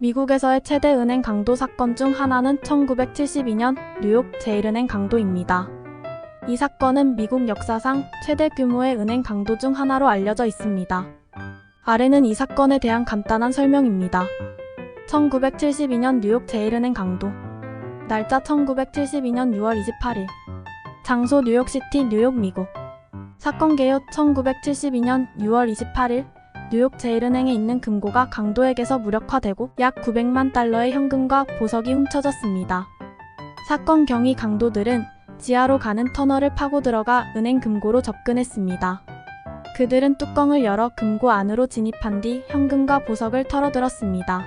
미국에서의 최대 은행 강도 사건 중 하나는 1972년 뉴욕 제일은행 강도입니다. 이 사건은 미국 역사상 최대 규모의 은행 강도 중 하나로 알려져 있습니다. 아래는 이 사건에 대한 간단한 설명입니다. 1972년 뉴욕 제일은행 강도. 날짜 1972년 6월 28일. 장소 뉴욕시티 뉴욕 미국. 사건 개요 1972년 6월 28일 뉴욕 제일은행에 있는 금고가 강도에게서 무력화되고 약 900만 달러의 현금과 보석이 훔쳐졌습니다. 사건 경위 강도들은 지하로 가는 터널을 파고 들어가 은행 금고로 접근했습니다. 그들은 뚜껑을 열어 금고 안으로 진입한 뒤 현금과 보석을 털어들었습니다.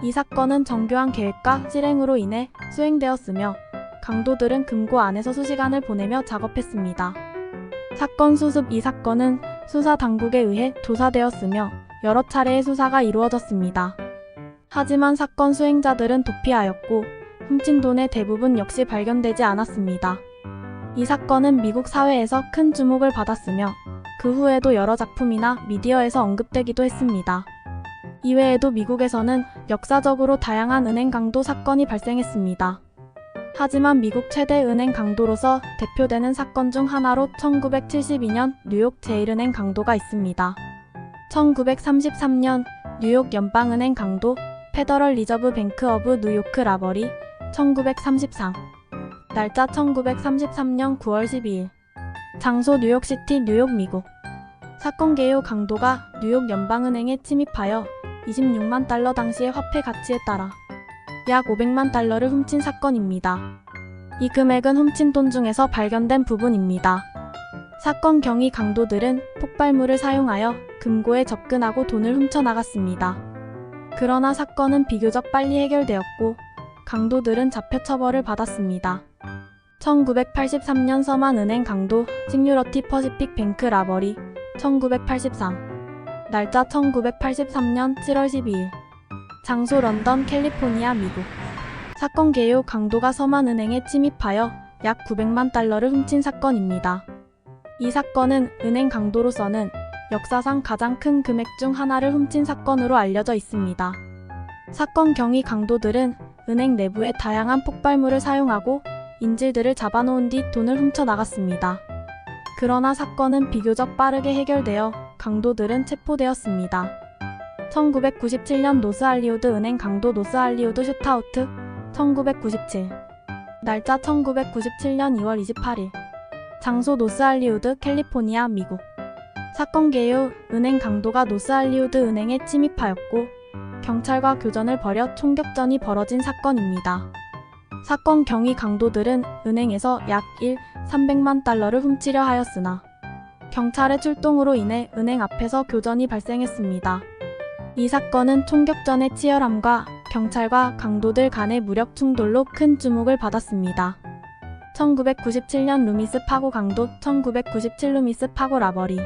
이 사건은 정교한 계획과 실행으로 인해 수행되었으며 강도들은 금고 안에서 수시간을 보내며 작업했습니다. 사건 수습. 이 사건은 수사 당국에 의해 조사되었으며 여러 차례의 수사가 이루어졌습니다. 하지만 사건 수행자들은 도피하였고 훔친 돈의 대부분 역시 발견되지 않았습니다. 이 사건은 미국 사회에서 큰 주목을 받았으며 그 후에도 여러 작품이나 미디어에서 언급되기도 했습니다. 이외에도 미국에서는 역사적으로 다양한 은행 강도 사건이 발생했습니다. 하지만 미국 최대 은행 강도로서 대표되는 사건 중 하나로 1972년 뉴욕 제일은행 강도가 있습니다. 1933년 뉴욕 연방은행 강도 페더럴 리저브 뱅크 오브 뉴요크 라버리. 1933. 날짜 1933년 9월 12일. 장소 뉴욕시티 뉴욕 미국. 사건 개요 강도가 뉴욕 연방은행에 침입하여 26만 달러 당시의 화폐 가치에 따라 약 500만 달러를 훔친 사건입니다. 이 금액은 훔친 돈 중에서 발견된 부분입니다. 사건 경위 강도들은 폭발물을 사용하여 금고에 접근하고 돈을 훔쳐나갔습니다. 그러나 사건은 비교적 빨리 해결되었고 강도들은 잡혀 처벌을 받았습니다. 1983년 서만은행 강도 시큐리티 퍼시픽 뱅크 라버리. 1983. 날짜 1983년 7월 12일. 장소 런던 캘리포니아 미국. 사건 개요 강도가 서만은행에 침입하여 약 900만 달러를 훔친 사건입니다. 이 사건은 은행 강도로서는 역사상 가장 큰 금액 중 하나를 훔친 사건으로 알려져 있습니다. 사건 경위 강도들은 은행 내부에 다양한 폭발물을 사용하고 인질들을 잡아놓은 뒤 돈을 훔쳐나갔습니다. 그러나 사건은 비교적 빠르게 해결되어 강도들은 체포되었습니다. 1997년 노스할리우드 은행 강도 노스할리우드 슈타우트. 1997. 날짜 1997년 2월 28일. 장소 노스할리우드 캘리포니아 미국. 사건 개요 은행 강도가 노스할리우드 은행에 침입하였고 경찰과 교전을 벌여 총격전이 벌어진 사건입니다. 사건 경위 강도들은 은행에서 약 300만 달러를 훔치려 하였으나 경찰의 출동으로 인해 은행 앞에서 교전이 발생했습니다. 이 사건은 총격전의 치열함과 경찰과 강도들 간의 무력 충돌로 큰 주목을 받았습니다. 1997년 루미스 파고 강도. 1997 루미스 파고 라버리.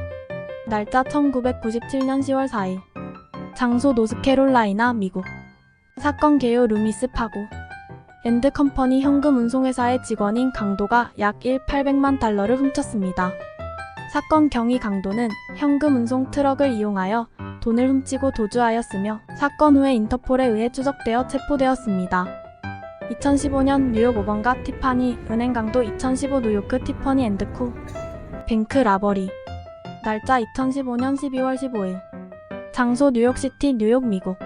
날짜 1997년 10월 4일. 장소 노스캐롤라이나 미국. 사건 개요 루미스 파고 앤드 컴퍼니 현금 운송회사의 직원인 강도가 약 800만 달러를 훔쳤습니다. 사건 경위 강도는 현금 운송 트럭을 이용하여 돈을 훔치고 도주하였으며 사건 후에 인터폴에 의해 추적되어 체포되었습니다. 2015년 뉴욕 5번가 티파니 은행 강도. 2015 뉴요크 티퍼니 앤드코 뱅크 라버리. 날짜 2015년 12월 15일. 장소 뉴욕시티 뉴욕 미국.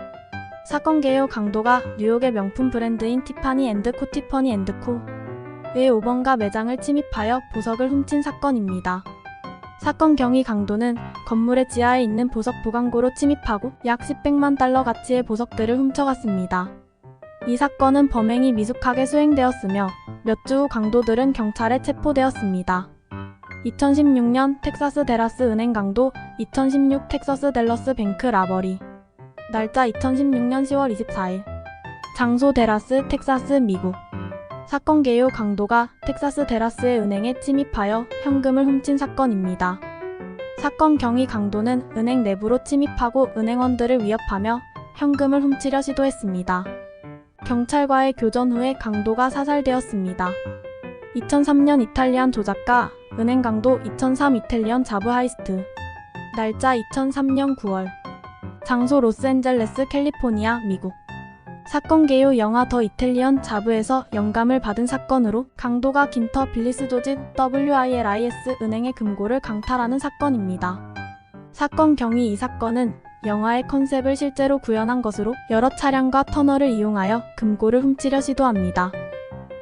사건 개요 강도가 뉴욕의 명품 브랜드인 티파니 앤드코 티퍼니 앤드코의 5번가 매장을 침입하여 보석을 훔친 사건입니다. 사건 경위 강도는 건물의 지하에 있는 보석 보관고로 침입하고 약 10백만 달러 가치의 보석들을 훔쳐갔습니다. 이 사건은 범행이 미숙하게 수행되었으며 몇 주 후 강도들은 경찰에 체포되었습니다. 2016년 텍사스 데라스 은행 강도. 2016 텍사스 댈러스 뱅크 라버리. 날짜 2016년 10월 24일. 장소 데라스 텍사스 미국. 사건 개요 강도가 텍사스 데라스의 은행에 침입하여 현금을 훔친 사건입니다. 사건 경위 강도는 은행 내부로 침입하고 은행원들을 위협하며 현금을 훔치려 시도했습니다. 경찰과의 교전 후에 강도가 사살되었습니다. 2003년 이탈리안 조작가 은행 강도. 2003 이탈리언 자브 하이스트. 날짜 2003년 9월. 장소 로스앤젤레스 캘리포니아 미국. 사건 개요 영화 더 이탈리언 자브에서 영감을 받은 사건으로 강도가 긴터 빌리스 조지 WILIS 은행의 금고를 강탈하는 사건입니다. 사건 경위 이 사건은 영화의 컨셉을 실제로 구현한 것으로 여러 차량과 터널을 이용하여 금고를 훔치려 시도합니다.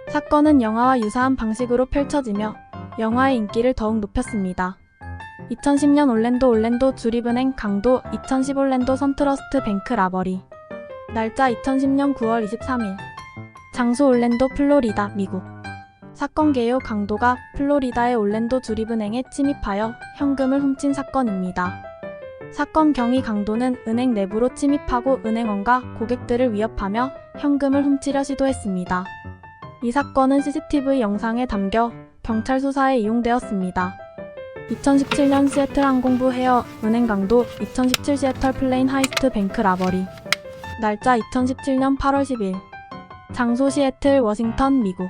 사건은 영화와 유사한 방식으로 펼쳐지며 영화의 인기를 더욱 높였습니다. 2010년 올랜도 주립은행 강도 2010 올랜도 선트러스트 뱅크 라버리 날짜 2010년 9월 23일 장소 올랜도 플로리다 미국 사건 개요 강도가 플로리다의 올랜도 주립은행에 침입하여 현금을 훔친 사건입니다. 사건 경위 강도는 은행 내부로 침입하고 은행원과 고객들을 위협하며 현금을 훔치려 시도했습니다. 이 사건은 CCTV 영상에 담겨 경찰 수사에 이용되었습니다. 2017년 시애틀 항공부 헤어 은행 강도 2017 시애틀 플레인 하이스트 뱅크 라버리 날짜 2017년 8월 10일 장소 시애틀 워싱턴 미국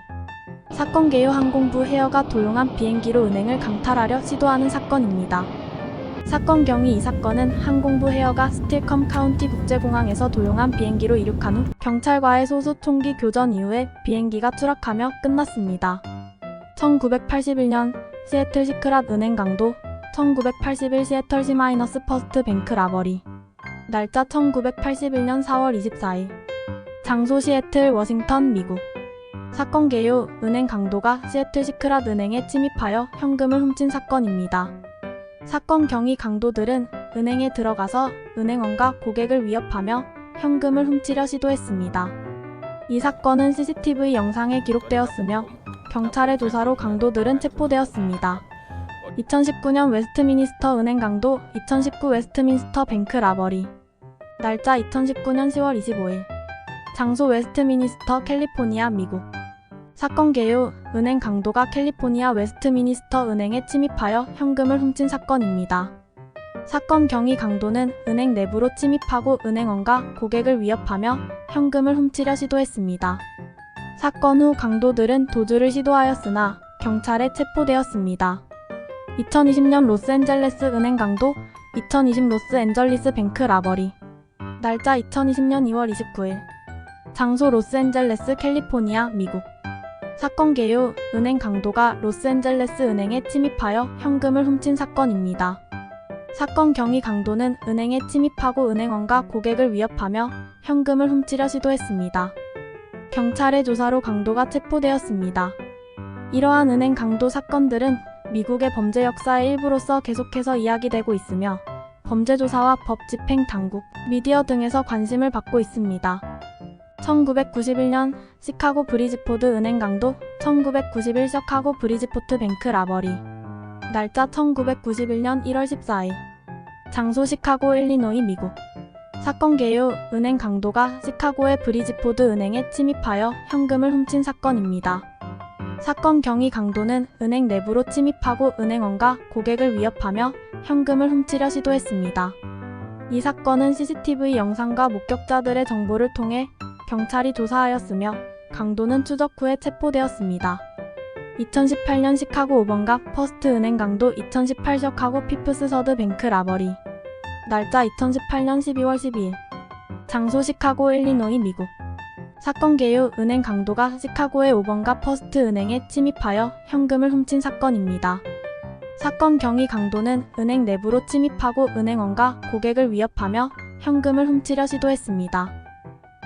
사건 개요 항공부 헤어가 도용한 비행기로 은행을 강탈하려 시도하는 사건입니다. 사건 경위 이 사건은 항공부 헤어가 스틸컴 카운티 국제공항에서 도용한 비행기로 이륙한 후 경찰과의 소수 총기 교전 이후에 비행기가 추락하며 끝났습니다. 1981년 시애틀 시크랏 은행 강도 1981 시애틀 C- 퍼스트 뱅크 라버리 날짜 1981년 4월 24일 장소 시애틀 워싱턴 미국 사건 개요 은행 강도가 시애틀 시크랏 은행에 침입하여 현금을 훔친 사건입니다. 사건 경위 강도들은 은행에 들어가서 은행원과 고객을 위협하며 현금을 훔치려 시도했습니다. 이 사건은 CCTV 영상에 기록되었으며 경찰의 조사로 강도들은 체포되었습니다. 2019년 웨스트미니스터 은행 강도 2019 웨스트민스터 뱅크 라버리 날짜 2019년 10월 25일 장소 웨스트미니스터 캘리포니아 미국 사건 개요 은행 강도가 캘리포니아 웨스트미니스터 은행에 침입하여 현금을 훔친 사건입니다. 사건 경위 강도는 은행 내부로 침입하고 은행원과 고객을 위협하며 현금을 훔치려 시도했습니다. 사건 후 강도들은 도주를 시도하였으나 경찰에 체포되었습니다. 2020년 로스앤젤레스 은행 강도 2020 로스앤젤리스 뱅크 라버리 날짜 2020년 2월 29일 장소 로스앤젤레스 캘리포니아 미국 사건 개요 은행 강도가 로스앤젤레스 은행에 침입하여 현금을 훔친 사건입니다. 사건 경위 강도는 은행에 침입하고 은행원과 고객을 위협하며 현금을 훔치려 시도했습니다. 경찰의 조사로 강도가 체포되었습니다. 이러한 은행 강도 사건들은 미국의 범죄 역사의 일부로서 계속해서 이야기되고 있으며 범죄조사와 법집행 당국, 미디어 등에서 관심을 받고 있습니다. 1991년 시카고 브리지포드 은행 강도 1991 시카고 브리지포트 뱅크 라버리 날짜 1991년 1월 14일 장소 시카고 일리노이 미국 사건 개요 은행 강도가 시카고의 브리지포드 은행에 침입하여 현금을 훔친 사건입니다. 사건 경위 강도는 은행 내부로 침입하고 은행원과 고객을 위협하며 현금을 훔치려 시도했습니다. 이 사건은 CCTV 영상과 목격자들의 정보를 통해 경찰이 조사하였으며 강도는 추적 후에 체포되었습니다. 2018년 시카고 5번가 퍼스트 은행 강도 2018 시카고 피프스 서드 뱅크 라버리 날짜 2018년 12월 12일 장소 시카고 일리노이 미국 사건 개요 은행 강도가 시카고의 5번가 퍼스트 은행에 침입하여 현금을 훔친 사건입니다. 사건 경위 강도는 은행 내부로 침입하고 은행원과 고객을 위협하며 현금을 훔치려 시도했습니다.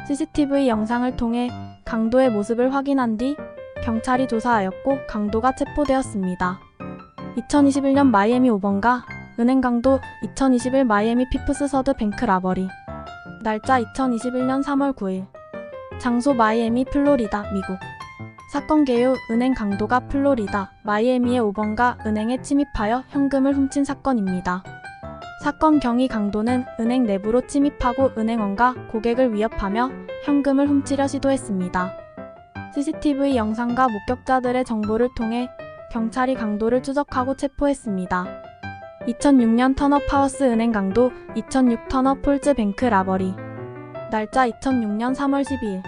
CCTV 영상을 통해 강도의 모습을 확인한 뒤 경찰이 조사하였고 강도가 체포되었습니다. 2021년 마이애미 5번가 은행 강도 2021 마이애미 피프스 서드 뱅크 라버리 날짜 2021년 3월 9일 장소 마이애미 플로리다 미국 사건 개요 은행 강도가 플로리다 마이애미의 5번가 은행에 침입하여 현금을 훔친 사건입니다. 사건 경위 강도는 은행 내부로 침입하고 은행원과 고객을 위협하며 현금을 훔치려 시도했습니다. CCTV 영상과 목격자들의 정보를 통해 경찰이 강도를 추적하고 체포했습니다. 2006년 터너파워스 은행 강도 2006 터너폴즈 뱅크 라버리 날짜 2006년 3월 12일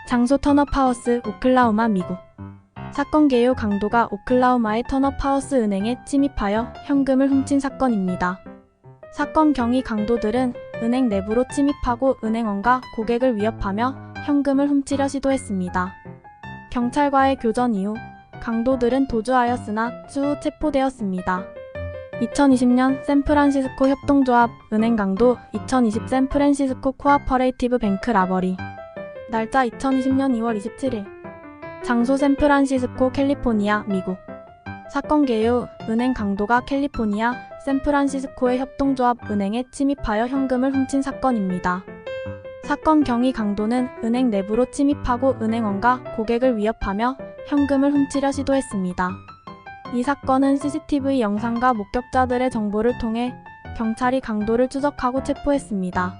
장소 터너파워스 오클라호마 미국 사건 개요 강도가 오클라호마의 터너파워스 은행에 침입하여 현금을 훔친 사건입니다. 사건 경위 강도들은 은행 내부로 침입하고 은행원과 고객을 위협하며 현금을 훔치려 시도했습니다. 경찰과의 교전 이후 강도들은 도주하였으나 추후 체포되었습니다. 2020년 샌프란시스코 협동조합 은행 강도 2020 샌프란시스코 코아퍼레이티브 뱅크 라버리 날짜 2020년 2월 27일 장소 샌프란시스코 캘리포니아 미국 사건 개요 은행 강도가 캘리포니아 샌프란시스코의 협동조합 은행에 침입하여 현금을 훔친 사건입니다. 사건 경위 강도는 은행 내부로 침입하고 은행원과 고객을 위협하며 현금을 훔치려 시도했습니다. 이 사건은 CCTV 영상과 목격자들의 정보를 통해 경찰이 강도를 추적하고 체포했습니다.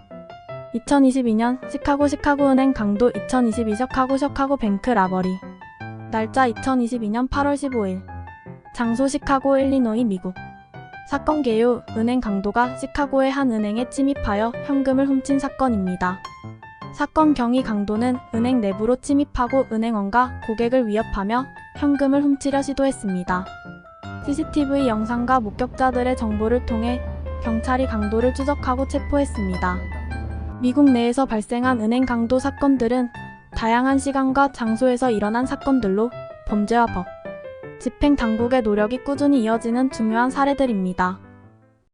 2022년 시카고 은행 강도 2022 시카고 뱅크 라버리 날짜 2022년 8월 15일 장소 시카고 일리노이 미국 사건 개요 은행 강도가 시카고의 한 은행에 침입하여 현금을 훔친 사건입니다. 사건 경위 강도는 은행 내부로 침입하고 은행원과 고객을 위협하며 현금을 훔치려 시도했습니다. CCTV 영상과 목격자들의 정보를 통해 경찰이 강도를 추적하고 체포했습니다. 미국 내에서 발생한 은행 강도 사건들은 다양한 시간과 장소에서 일어난 사건들로 범죄와 법, 집행 당국의 노력이 꾸준히 이어지는 중요한 사례들입니다.